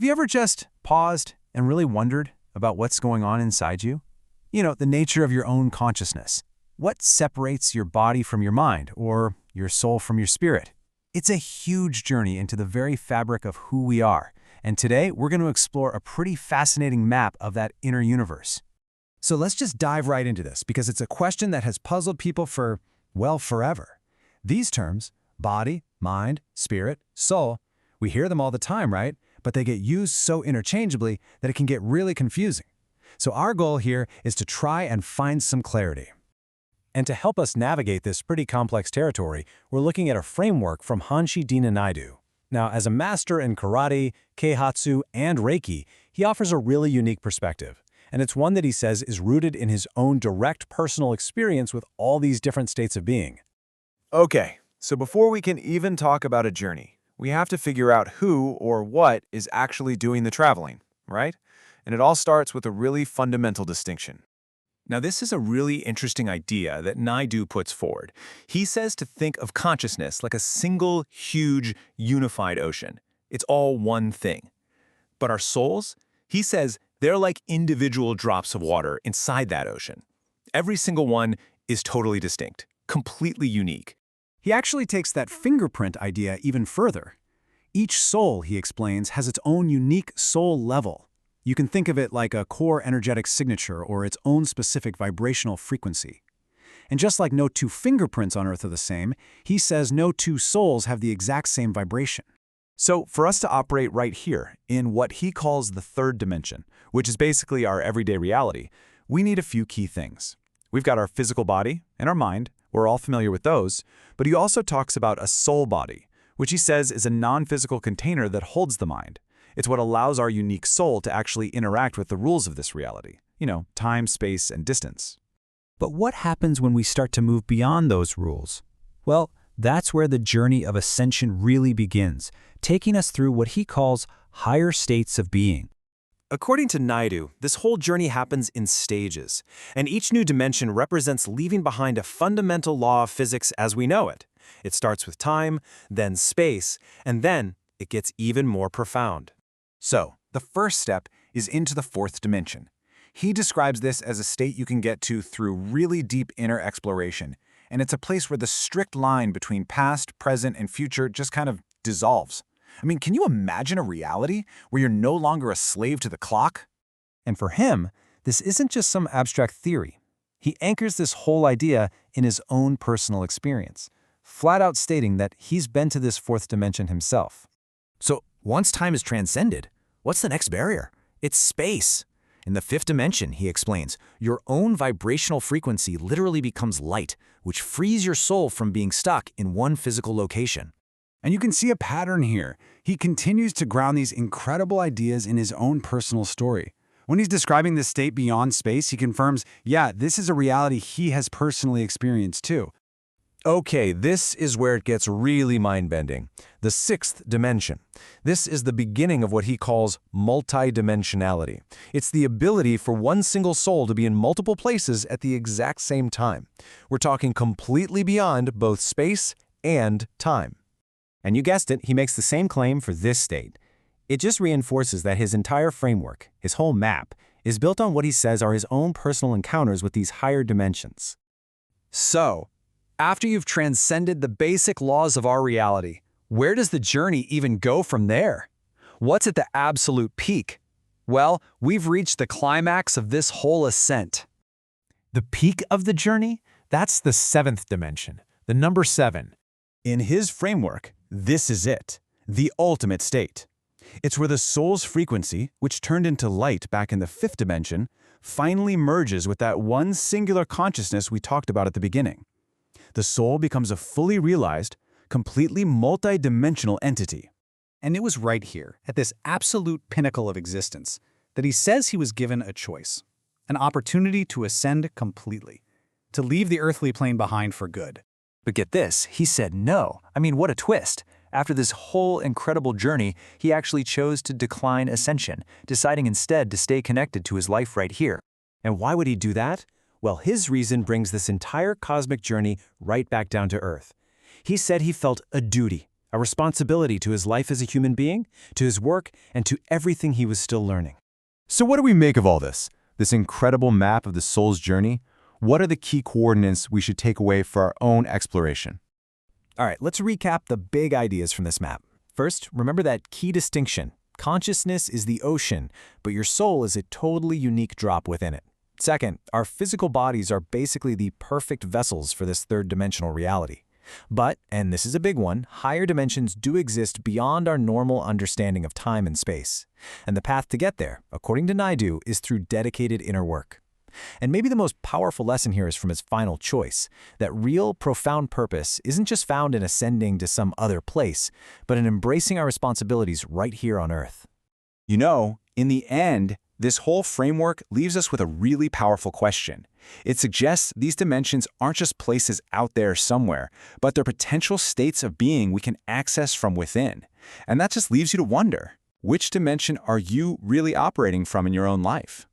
Have you ever just paused and really wondered about what's going on inside you? The nature of your own consciousness. What separates your body from your mind, or your soul from your spirit? It's a huge journey into the very fabric of who we are, and today we're going to explore a pretty fascinating map of that inner universe. So let's just dive right into this, because it's a question that has puzzled people for, well, forever. These terms, body, mind, spirit, soul, we hear them all the time, right? But they get used so interchangeably that it can get really confusing. So our goal here is to try and find some clarity. And to help us navigate this pretty complex territory, we're looking at a framework from Hanshi Deena Naidu. Now, as a master in karate, keihatsu, and Reiki, he offers a really unique perspective. And it's one that he says is rooted in his own direct personal experience with all these different states of being. Okay, so before we can even talk about a journey, we have to figure out who or what is actually doing the traveling, right? And it all starts with a really fundamental distinction. Now, this is a really interesting idea that Naidu puts forward. He says to think of consciousness like a single, huge, unified ocean. It's all one thing. But our souls, he says, they're like individual drops of water inside that ocean. Every single one is totally distinct, completely unique. He actually takes that fingerprint idea even further. Each soul, he explains, has its own unique soul level. You can think of it like a core energetic signature or its own specific vibrational frequency. And just like no two fingerprints on Earth are the same, he says no two souls have the exact same vibration. So for us to operate right here, in what he calls the third dimension, which is basically our everyday reality, we need a few key things. We've got our physical body and our mind. We're all familiar with those, but he also talks about a soul body, which he says is a non-physical container that holds the mind. It's what allows our unique soul to actually interact with the rules of this reality. Time, space, and distance. But what happens when we start to move beyond those rules? Well, that's where the journey of ascension really begins, taking us through what he calls higher states of being. According to Naidu, this whole journey happens in stages, and each new dimension represents leaving behind a fundamental law of physics as we know it. It starts with time, then space, and then it gets even more profound. So, the first step is into the fourth dimension. He describes this as a state you can get to through really deep inner exploration, and it's a place where the strict line between past, present, and future just kind of dissolves. Can you imagine a reality where you're no longer a slave to the clock? And for him, this isn't just some abstract theory. He anchors this whole idea in his own personal experience, flat out stating that he's been to this fourth dimension himself. So once time is transcended, what's the next barrier? It's space. In the fifth dimension, he explains, your own vibrational frequency literally becomes light, which frees your soul from being stuck in one physical location. And you can see a pattern here. He continues to ground these incredible ideas in his own personal story. When he's describing this state beyond space, he confirms, yeah, this is a reality he has personally experienced too. Okay, this is where it gets really mind-bending. The sixth dimension. This is the beginning of what he calls multidimensionality. It's the ability for one single soul to be in multiple places at the exact same time. We're talking completely beyond both space and time. And you guessed it, he makes the same claim for this state. It just reinforces that his entire framework, his whole map, is built on what he says are his own personal encounters with these higher dimensions. So, after you've transcended the basic laws of our reality, where does the journey even go from there? What's at the absolute peak? Well, we've reached the climax of this whole ascent. The peak of the journey? That's the seventh dimension, the number 7. In his framework, this is it, the ultimate state. It's where the soul's frequency, which turned into light back in the fifth dimension, finally merges with that one singular consciousness we talked about at the beginning. The soul becomes a fully realized, completely multidimensional entity. And it was right here, at this absolute pinnacle of existence, that he says he was given a choice, an opportunity to ascend completely, to leave the earthly plane behind for good. But get this, he said no. What a twist. After this whole incredible journey, he actually chose to decline ascension, deciding instead to stay connected to his life right here. And why would he do that? Well, his reason brings this entire cosmic journey right back down to Earth. He said he felt a duty, a responsibility to his life as a human being, to his work, and to everything he was still learning. So what do we make of all this? This incredible map of the soul's journey? What are the key coordinates we should take away for our own exploration? All right, let's recap the big ideas from this map. First, remember that key distinction. Consciousness is the ocean, but your soul is a totally unique drop within it. Second, our physical bodies are basically the perfect vessels for this third-dimensional reality. But, and this is a big one, higher dimensions do exist beyond our normal understanding of time and space. And the path to get there, according to Naidu, is through dedicated inner work. And maybe the most powerful lesson here is from his final choice, that real, profound purpose isn't just found in ascending to some other place, but in embracing our responsibilities right here on Earth. You know, in the end, this whole framework leaves us with a really powerful question. It suggests these dimensions aren't just places out there somewhere, but they're potential states of being we can access from within. And that just leaves you to wonder, which dimension are you really operating from in your own life?